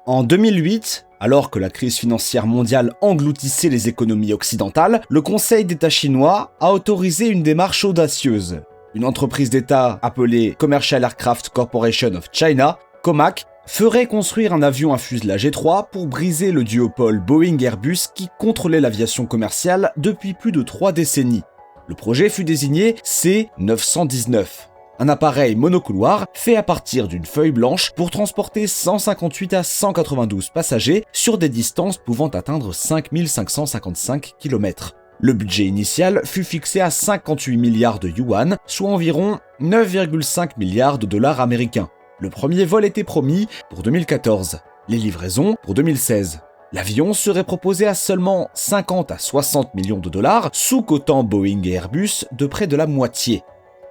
En 2008, alors que la crise financière mondiale engloutissait les économies occidentales, le Conseil d'État chinois a autorisé une démarche audacieuse. Une entreprise d'État appelée Commercial Aircraft Corporation of China, COMAC, ferait construire un avion à fuselage étroit pour briser le duopole Boeing-Airbus qui contrôlait l'aviation commerciale depuis plus de 3 décennies. Le projet fut désigné C919. Un appareil monocouloir fait à partir d'une feuille blanche pour transporter 158 à 192 passagers sur des distances pouvant atteindre 5555 km. Le budget initial fut fixé à 58 milliards de yuan, soit environ 9,5 milliards de dollars américains. Le premier vol était promis pour 2014, les livraisons pour 2016. L'avion serait proposé à seulement 50 à 60 millions de dollars, sous-cotant Boeing et Airbus de près de la moitié.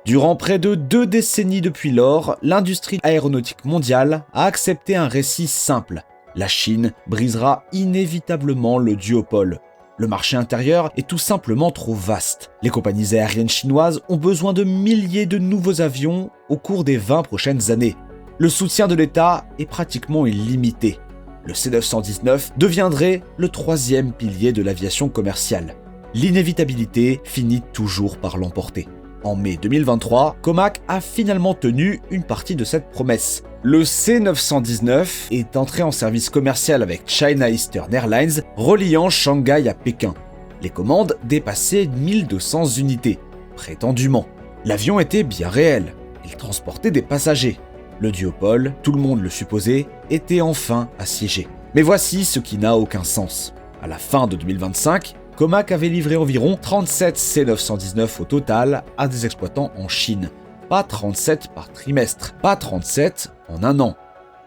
Durant près de 2 décennies depuis lors, l'industrie aéronautique mondiale a accepté un récit simple. La Chine brisera inévitablement le duopole. Le marché intérieur est tout simplement trop vaste. Les compagnies aériennes chinoises ont besoin de milliers de nouveaux avions au cours des 20 prochaines années. Le soutien de l'État est pratiquement illimité. Le C919 deviendrait le 3e pilier de l'aviation commerciale. L'inévitabilité finit toujours par l'emporter. En mai 2023, COMAC a finalement tenu une partie de cette promesse. Le C919 est entré en service commercial avec China Eastern Airlines, reliant Shanghai à Pékin. Les commandes dépassaient 1200 unités, prétendument. L'avion était bien réel, il transportait des passagers. Le duopole, tout le monde le supposait, était enfin assiégé. Mais voici ce qui n'a aucun sens. À la fin de 2025, COMAC avait livré environ 37 C919 au total à des exploitants en Chine. Pas 37 par trimestre, pas 37 en un an.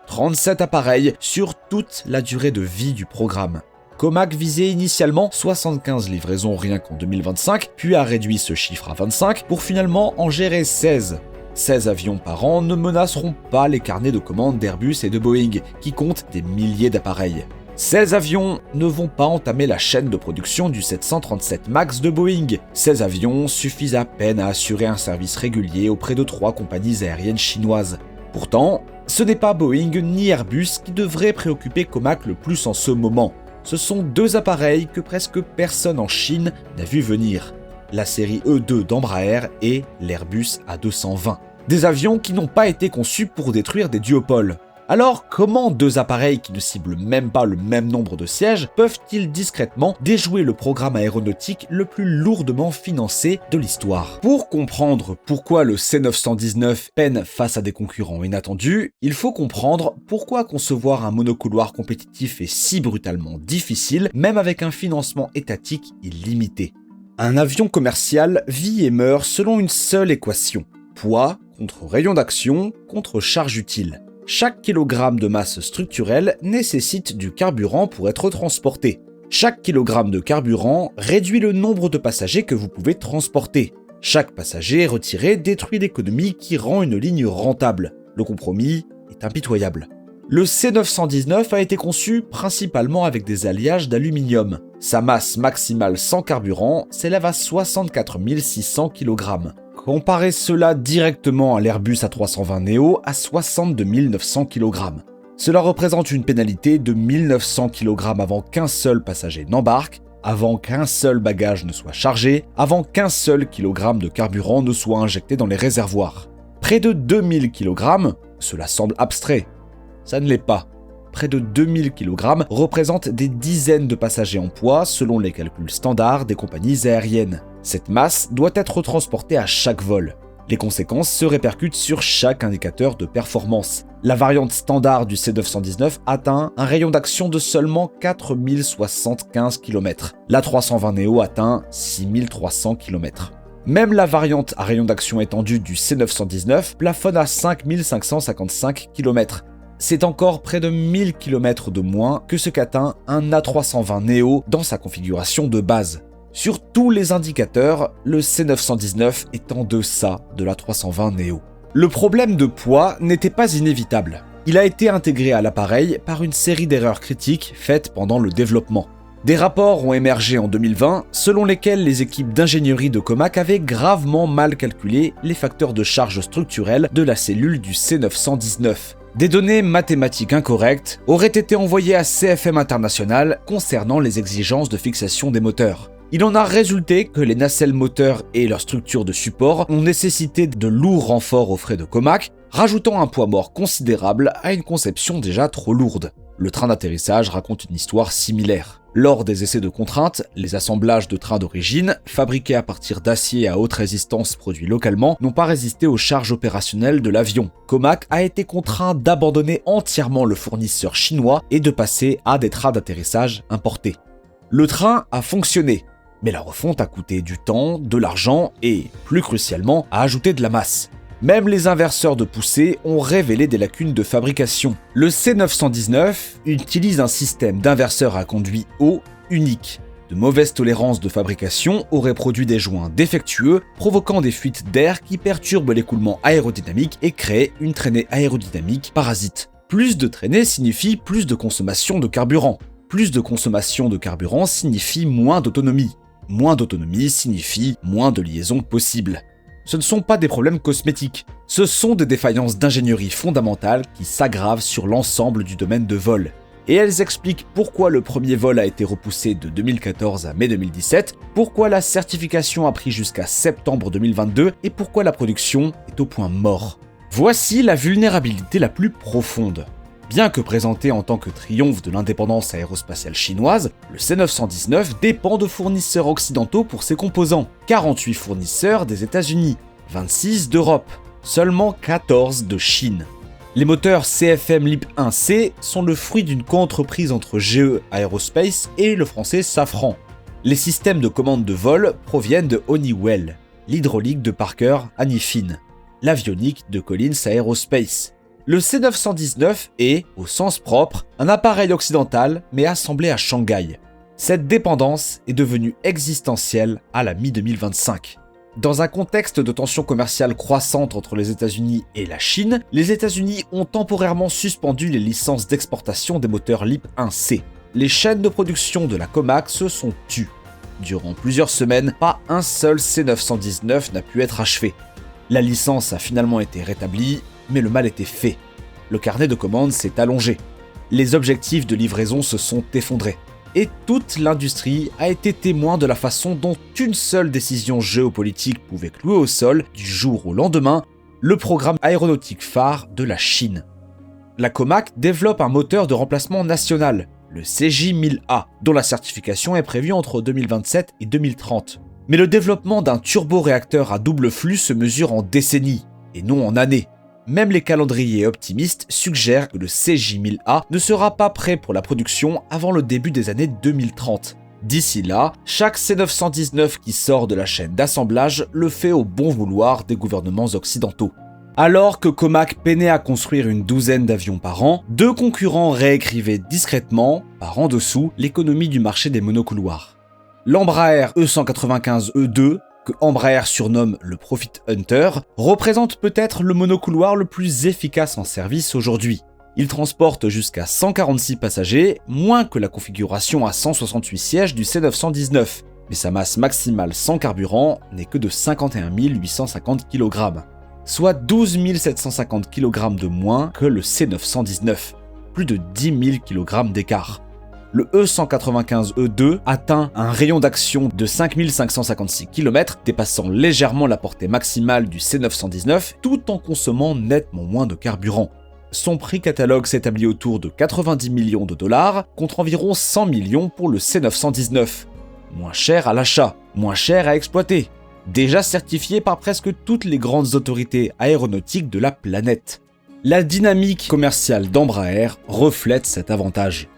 37 appareils sur toute la durée de vie du programme. COMAC visait initialement 75 livraisons rien qu'en 2025, puis a réduit ce chiffre à 25 pour finalement en gérer 16. 16 avions par an ne menaceront pas les carnets de commandes d'Airbus et de Boeing, qui comptent des milliers d'appareils. 16 avions ne vont pas entamer la chaîne de production du 737 MAX de Boeing. 16 avions suffisent à peine à assurer un service régulier auprès de 3 compagnies aériennes chinoises. Pourtant, ce n'est pas Boeing ni Airbus qui devraient préoccuper COMAC le plus en ce moment. Ce sont 2 appareils que presque personne en Chine n'a vu venir. La série E2 d'Embraer et l'Airbus A220. Des avions qui n'ont pas été conçus pour détruire des duopoles. Alors, comment 2 appareils qui ne ciblent même pas le même nombre de sièges peuvent-ils discrètement déjouer le programme aéronautique le plus lourdement financé de l'histoire ? Pour comprendre pourquoi le C919 peine face à des concurrents inattendus, il faut comprendre pourquoi concevoir un monocouloir compétitif est si brutalement difficile, même avec un financement étatique illimité. Un avion commercial vit et meurt selon une seule équation. Poids contre rayon d'action contre charge utile. Chaque kilogramme de masse structurelle nécessite du carburant pour être transporté. Chaque kilogramme de carburant réduit le nombre de passagers que vous pouvez transporter. Chaque passager retiré détruit l'économie qui rend une ligne rentable. Le compromis est impitoyable. Le C919 a été conçu principalement avec des alliages d'aluminium. Sa masse maximale sans carburant s'élève à 64 600 kg. Comparez cela directement à l'Airbus A320 Neo à 62 900 kg. Cela représente une pénalité de 1900 kg avant qu'un seul passager n'embarque, avant qu'un seul bagage ne soit chargé, avant qu'un seul kilogramme de carburant ne soit injecté dans les réservoirs. Près de 2000 kg, cela semble abstrait. Ça ne l'est pas. Près de 2000 kg représentent des dizaines de passagers en poids selon les calculs standards des compagnies aériennes. Cette masse doit être transportée à chaque vol. Les conséquences se répercutent sur chaque indicateur de performance. La variante standard du C919 atteint un rayon d'action de seulement 4075 km. La 320 Neo atteint 6300 km. Même la variante à rayon d'action étendu du C919 plafonne à 5555 km. C'est encore près de 1000 km de moins que ce qu'atteint un A320 Neo dans sa configuration de base. Sur tous les indicateurs, le C919 est en deçà de l'A320 Neo. Le problème de poids n'était pas inévitable. Il a été intégré à l'appareil par une série d'erreurs critiques faites pendant le développement. Des rapports ont émergé en 2020 selon lesquels les équipes d'ingénierie de COMAC avaient gravement mal calculé les facteurs de charge structurelle de la cellule du C919. Des données mathématiques incorrectes auraient été envoyées à CFM International concernant les exigences de fixation des moteurs. Il en a résulté que les nacelles moteurs et leur structure de support ont nécessité de lourds renforts aux frais de Comac, rajoutant un poids mort considérable à une conception déjà trop lourde. Le train d'atterrissage raconte une histoire similaire. Lors des essais de contrainte, les assemblages de trains d'origine, fabriqués à partir d'acier à haute résistance produits localement, n'ont pas résisté aux charges opérationnelles de l'avion. Comac a été contraint d'abandonner entièrement le fournisseur chinois et de passer à des trains d'atterrissage importés. Le train a fonctionné, mais la refonte a coûté du temps, de l'argent et, plus crucialement, a ajouté de la masse. Même les inverseurs de poussée ont révélé des lacunes de fabrication. Le C919 utilise un système d'inverseurs à conduit haut unique. De mauvaises tolérances de fabrication auraient produit des joints défectueux, provoquant des fuites d'air qui perturbent l'écoulement aérodynamique et créent une traînée aérodynamique parasite. Plus de traînée signifie plus de consommation de carburant. Plus de consommation de carburant signifie moins d'autonomie. Moins d'autonomie signifie moins de liaisons possibles. Ce ne sont pas des problèmes cosmétiques, ce sont des défaillances d'ingénierie fondamentales qui s'aggravent sur l'ensemble du domaine de vol. Et elles expliquent pourquoi le premier vol a été repoussé de 2014 à mai 2017, pourquoi la certification a pris jusqu'à septembre 2022 et pourquoi la production est au point mort. Voici la vulnérabilité la plus profonde. Bien que présenté en tant que triomphe de l'indépendance aérospatiale chinoise, le C919 dépend de fournisseurs occidentaux pour ses composants. 48 fournisseurs des États-Unis, 26 d'Europe, seulement 14 de Chine. Les moteurs CFM LEAP 1C sont le fruit d'une coentreprise entre GE Aerospace et le français Safran. Les systèmes de commande de vol proviennent de Honeywell, l'hydraulique de Parker Hannifin, l'avionique de Collins Aerospace. Le C919 est, au sens propre, un appareil occidental mais assemblé à Shanghai. Cette dépendance est devenue existentielle à la mi-2025. Dans un contexte de tensions commerciales croissantes entre les États-Unis et la Chine, les États-Unis ont temporairement suspendu les licences d'exportation des moteurs LEAP 1C. Les chaînes de production de la Comac se sont tues. Durant plusieurs semaines, pas un seul C919 n'a pu être achevé. La licence a finalement été rétablie, mais le mal était fait. Le carnet de commandes s'est allongé. Les objectifs de livraison se sont effondrés. Et toute l'industrie a été témoin de la façon dont une seule décision géopolitique pouvait clouer au sol, du jour au lendemain, le programme aéronautique phare de la Chine. La Comac développe un moteur de remplacement national, le CJ1000A, dont la certification est prévue entre 2027 et 2030. Mais le développement d'un turboréacteur à double flux se mesure en décennies, et non en années. Même les calendriers optimistes suggèrent que le CJ1000A ne sera pas prêt pour la production avant le début des années 2030. D'ici là, chaque C919 qui sort de la chaîne d'assemblage le fait au bon vouloir des gouvernements occidentaux. Alors que Comac peinait à construire une douzaine d'avions par an, deux concurrents réécrivaient discrètement, par en dessous, l'économie du marché des monocouloirs. L'Embraer E195-E2, que Embraer surnomme le Profit Hunter, représente peut-être le monocouloir le plus efficace en service aujourd'hui. Il transporte jusqu'à 146 passagers, moins que la configuration à 168 sièges du C919, mais sa masse maximale sans carburant n'est que de 51 850 kg, soit 12 750 kg de moins que le C919, plus de 10 000 kg d'écart. Le E195-E2 atteint un rayon d'action de 5556 km, dépassant légèrement la portée maximale du C919, tout en consommant nettement moins de carburant. Son prix catalogue s'établit autour de 90 millions de dollars, contre environ 100 millions pour le C919. Moins cher à l'achat, moins cher à exploiter. Déjà certifié par presque toutes les grandes autorités aéronautiques de la planète. La dynamique commerciale d'Embraer reflète cet avantage.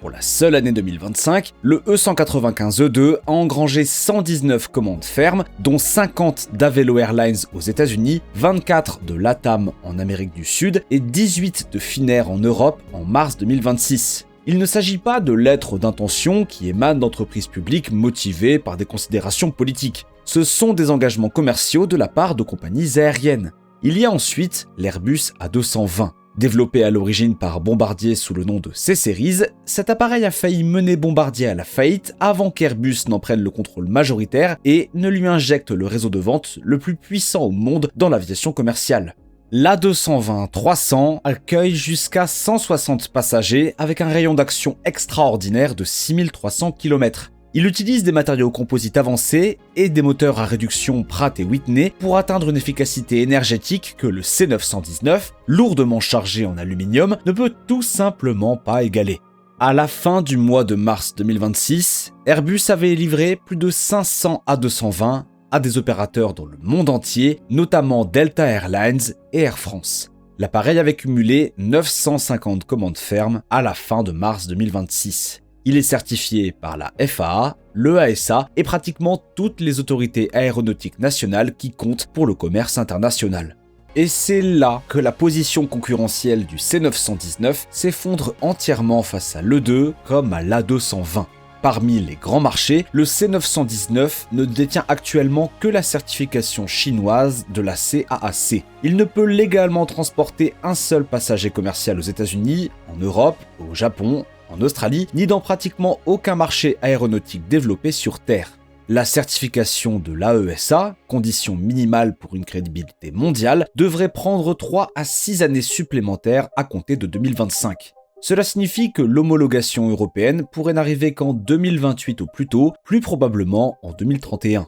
Pour la seule année 2025, le E195-E2 a engrangé 119 commandes fermes, dont 50 d'Avelo Airlines aux États-Unis, 24 de LATAM en Amérique du Sud et 18 de Finnair en Europe en mars 2026. Il ne s'agit pas de lettres d'intention qui émanent d'entreprises publiques motivées par des considérations politiques. Ce sont des engagements commerciaux de la part de compagnies aériennes. Il y a ensuite l'Airbus A220. Développé à l'origine par Bombardier sous le nom de C-Series, cet appareil a failli mener Bombardier à la faillite avant qu'Airbus n'en prenne le contrôle majoritaire et ne lui injecte le réseau de vente le plus puissant au monde dans l'aviation commerciale. L'A220-300 accueille jusqu'à 160 passagers avec un rayon d'action extraordinaire de 6300 km. Il utilise des matériaux composites avancés et des moteurs à réduction Pratt & Whitney pour atteindre une efficacité énergétique que le C919, lourdement chargé en aluminium, ne peut tout simplement pas égaler. À la fin du mois de mars 2026, Airbus avait livré plus de 500 A220 à des opérateurs dans le monde entier, notamment Delta Airlines et Air France. L'appareil avait cumulé 950 commandes fermes à la fin de mars 2026. Il est certifié par la FAA, le ASA et pratiquement toutes les autorités aéronautiques nationales qui comptent pour le commerce international. Et c'est là que la position concurrentielle du C919 s'effondre entièrement face à l'E2 comme à l'A220. Parmi les grands marchés, le C919 ne détient actuellement que la certification chinoise de la CAAC. Il ne peut légalement transporter un seul passager commercial aux États-Unis, en Europe, au Japon, en Australie, ni dans pratiquement aucun marché aéronautique développé sur Terre. La certification de l'AESA, condition minimale pour une crédibilité mondiale, devrait prendre 3 à 6 années supplémentaires à compter de 2025. Cela signifie que l'homologation européenne pourrait n'arriver qu'en 2028 au plus tôt, plus probablement en 2031.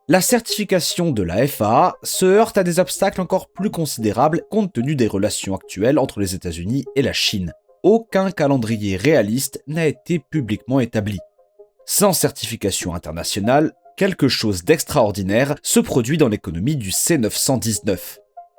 La certification de la FAA se heurte à des obstacles encore plus considérables compte tenu des relations actuelles entre les États-Unis et la Chine. Aucun calendrier réaliste n'a été publiquement établi. Sans certification internationale, quelque chose d'extraordinaire se produit dans l'économie du C919.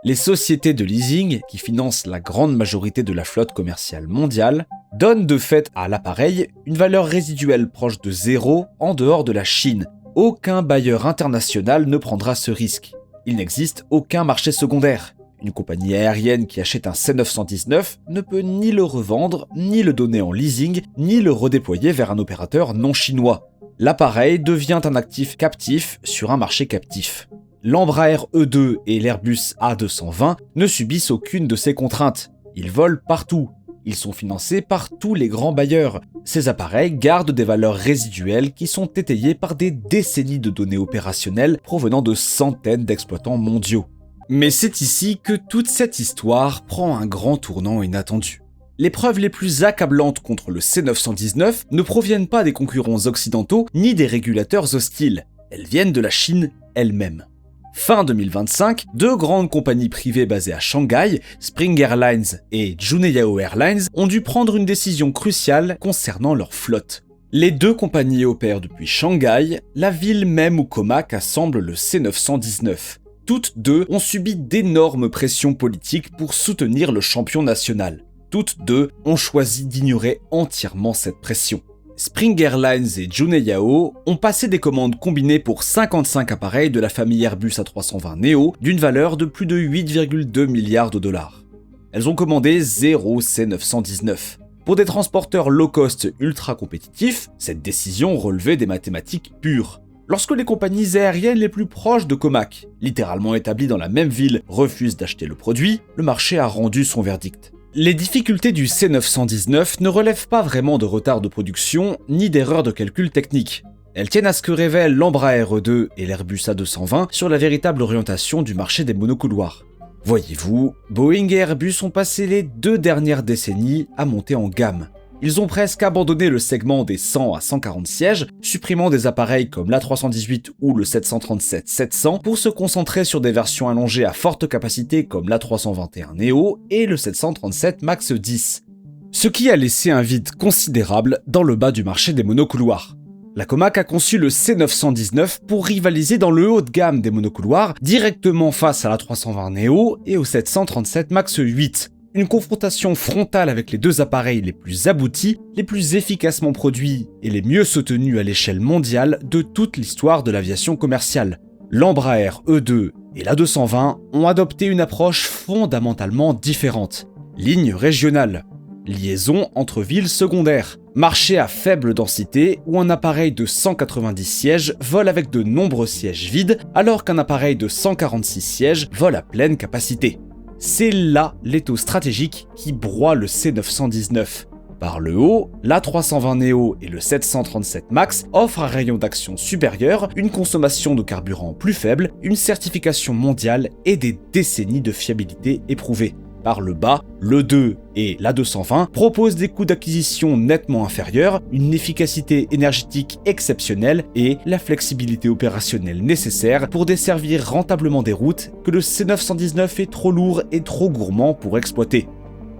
Les sociétés de leasing, qui financent la grande majorité de la flotte commerciale mondiale, donnent de fait à l'appareil une valeur résiduelle proche de zéro en dehors de la Chine. Aucun bailleur international ne prendra ce risque. Il n'existe aucun marché secondaire. Une compagnie aérienne qui achète un C919 ne peut ni le revendre, ni le donner en leasing, ni le redéployer vers un opérateur non chinois. L'appareil devient un actif captif sur un marché captif. L'Embraer E2 et l'Airbus A220 ne subissent aucune de ces contraintes. Ils volent partout. Ils sont financés par tous les grands bailleurs. Ces appareils gardent des valeurs résiduelles qui sont étayées par des décennies de données opérationnelles provenant de centaines d'exploitants mondiaux. Mais c'est ici que toute cette histoire prend un grand tournant inattendu. Les preuves les plus accablantes contre le C919 ne proviennent pas des concurrents occidentaux ni des régulateurs hostiles. Elles viennent de la Chine elle-même. Fin 2025, 2 grandes compagnies privées basées à Shanghai, Spring Airlines et Juneyao Airlines, ont dû prendre une décision cruciale concernant leur flotte. Les 2 compagnies opèrent depuis Shanghai, la ville même où Comac assemble le C919. Toutes 2 ont subi d'énormes pressions politiques pour soutenir le champion national. Toutes 2 ont choisi d'ignorer entièrement cette pression. Spring Airlines et Juneyao ont passé des commandes combinées pour 55 appareils de la famille Airbus A320neo d'une valeur de plus de 8,2 milliards de dollars. Elles ont commandé 0 C919. Pour des transporteurs low-cost ultra compétitifs, cette décision relevait des mathématiques pures. Lorsque les compagnies aériennes les plus proches de Comac, littéralement établies dans la même ville, refusent d'acheter le produit, le marché a rendu son verdict. Les difficultés du C919 ne relèvent pas vraiment de retard de production ni d'erreurs de calcul technique. Elles tiennent à ce que révèlent l'Embraer E2 et l'Airbus A220 sur la véritable orientation du marché des monocouloirs. Voyez-vous, Boeing et Airbus ont passé les 2 dernières décennies à monter en gamme. Ils ont presque abandonné le segment des 100 à 140 sièges, supprimant des appareils comme l'A318 ou le 737-700 pour se concentrer sur des versions allongées à forte capacité comme l'A321neo et le 737 MAX 10. Ce qui a laissé un vide considérable dans le bas du marché des monocouloirs. La Comac a conçu le C919 pour rivaliser dans le haut de gamme des monocouloirs directement face à l'A320neo et au 737 MAX 8. Une confrontation frontale avec les 2 appareils les plus aboutis, les plus efficacement produits et les mieux soutenus à l'échelle mondiale de toute l'histoire de l'aviation commerciale. L'Embraer E2 et l'A220 ont adopté une approche fondamentalement différente. Ligne régionale, liaison entre villes secondaires, marché à faible densité où un appareil de 190 sièges vole avec de nombreux sièges vides alors qu'un appareil de 146 sièges vole à pleine capacité. C'est là l'étau stratégique qui broie le C919. Par le haut, l'A320neo et le 737 MAX offrent un rayon d'action supérieur, une consommation de carburant plus faible, une certification mondiale et des décennies de fiabilité éprouvée. Par le bas, le 2 et l'A220 proposent des coûts d'acquisition nettement inférieurs, une efficacité énergétique exceptionnelle et la flexibilité opérationnelle nécessaire pour desservir rentablement des routes que le C919 est trop lourd et trop gourmand pour exploiter.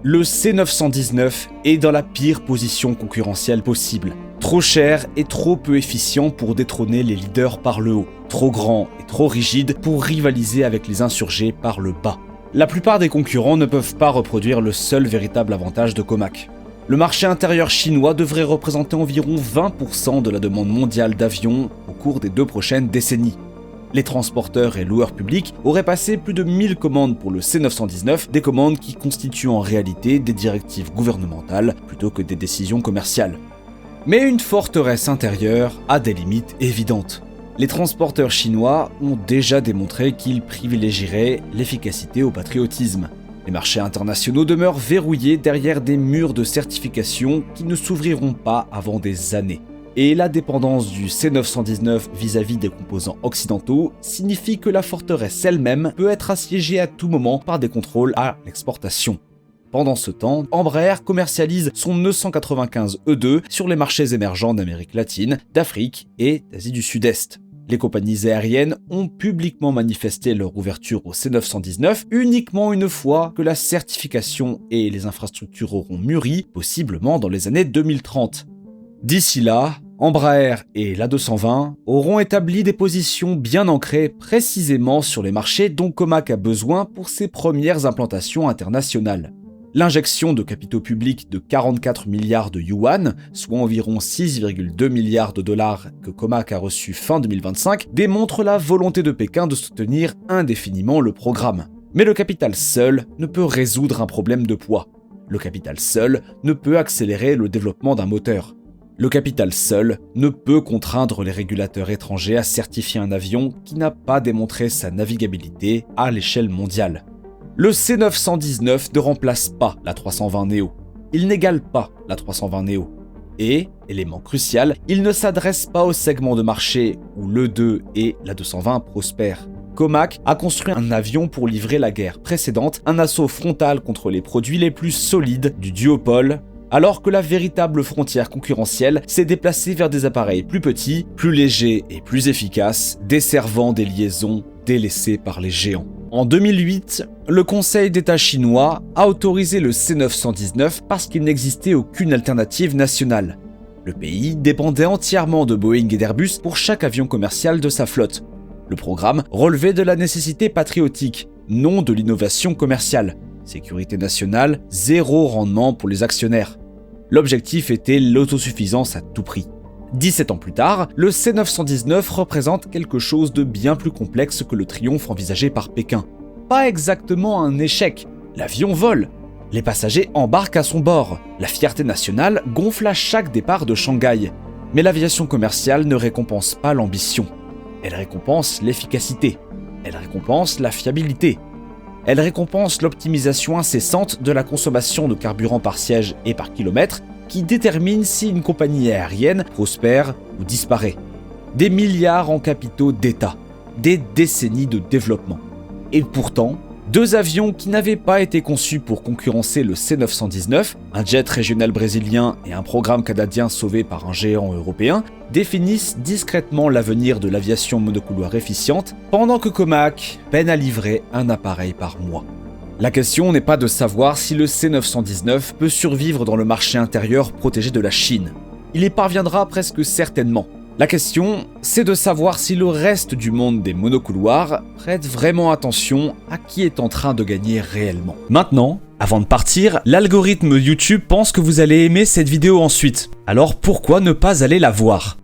Le C919 est dans la pire position concurrentielle possible. Trop cher et trop peu efficient pour détrôner les leaders par le haut. Trop grand et trop rigide pour rivaliser avec les insurgés par le bas. La plupart des concurrents ne peuvent pas reproduire le seul véritable avantage de Comac. Le marché intérieur chinois devrait représenter environ 20% de la demande mondiale d'avions au cours des 2 prochaines décennies. Les transporteurs et loueurs publics auraient passé plus de 1000 commandes pour le C919, des commandes qui constituent en réalité des directives gouvernementales plutôt que des décisions commerciales. Mais une forteresse intérieure a des limites évidentes. Les transporteurs chinois ont déjà démontré qu'ils privilégieraient l'efficacité au patriotisme. Les marchés internationaux demeurent verrouillés derrière des murs de certification qui ne s'ouvriront pas avant des années. Et la dépendance du C919 vis-à-vis des composants occidentaux signifie que la forteresse elle-même peut être assiégée à tout moment par des contrôles à l'exportation. Pendant ce temps, Embraer commercialise son E195-E2 sur les marchés émergents d'Amérique latine, d'Afrique et d'Asie du Sud-Est. Les compagnies aériennes ont publiquement manifesté leur ouverture au C919 uniquement une fois que la certification et les infrastructures auront mûri, possiblement dans les années 2030. D'ici là, Embraer et l'A220 auront établi des positions bien ancrées précisément sur les marchés dont Comac a besoin pour ses premières implantations internationales. L'injection de capitaux publics de 44 milliards de yuan, soit environ 6,2 milliards de dollars que Comac a reçu fin 2025, démontre la volonté de Pékin de soutenir indéfiniment le programme. Mais le capital seul ne peut résoudre un problème de poids. Le capital seul ne peut accélérer le développement d'un moteur. Le capital seul ne peut contraindre les régulateurs étrangers à certifier un avion qui n'a pas démontré sa navigabilité à l'échelle mondiale. Le C919 ne remplace pas l'A320neo. Il n'égale pas l'A320neo. Et, élément crucial, il ne s'adresse pas au segment de marché où l'E2 et l'A220 prospèrent. Comac a construit un avion pour livrer la guerre précédente, un assaut frontal contre les produits les plus solides du duopole, alors que la véritable frontière concurrentielle s'est déplacée vers des appareils plus petits, plus légers et plus efficaces, desservant des liaisons délaissées par les géants. En 2008, le Conseil d'État chinois a autorisé le C919 parce qu'il n'existait aucune alternative nationale. Le pays dépendait entièrement de Boeing et d'Airbus pour chaque avion commercial de sa flotte. Le programme relevait de la nécessité patriotique, non de l'innovation commerciale. Sécurité nationale, zéro rendement pour les actionnaires. L'objectif était l'autosuffisance à tout prix. 17 ans plus tard, le C919 représente quelque chose de bien plus complexe que le triomphe envisagé par Pékin. Pas exactement un échec, l'avion vole. Les passagers embarquent à son bord. La fierté nationale gonfle à chaque départ de Shanghai. Mais l'aviation commerciale ne récompense pas l'ambition. Elle récompense l'efficacité. Elle récompense la fiabilité. Elle récompense l'optimisation incessante de la consommation de carburant par siège et par kilomètre qui détermine si une compagnie aérienne prospère ou disparaît. Des milliards en capitaux d'État, des décennies de développement. Et pourtant, 2 avions qui n'avaient pas été conçus pour concurrencer le C919, un jet régional brésilien et un programme canadien sauvé par un géant européen, définissent discrètement l'avenir de l'aviation monocouloir efficiente, pendant que Comac peine à livrer un appareil par mois. La question n'est pas de savoir si le C919 peut survivre dans le marché intérieur protégé de la Chine. Il y parviendra presque certainement. La question, c'est de savoir si le reste du monde des monocouloirs prête vraiment attention à qui est en train de gagner réellement. Maintenant, avant de partir, l'algorithme YouTube pense que vous allez aimer cette vidéo ensuite. Alors pourquoi ne pas aller la voir ?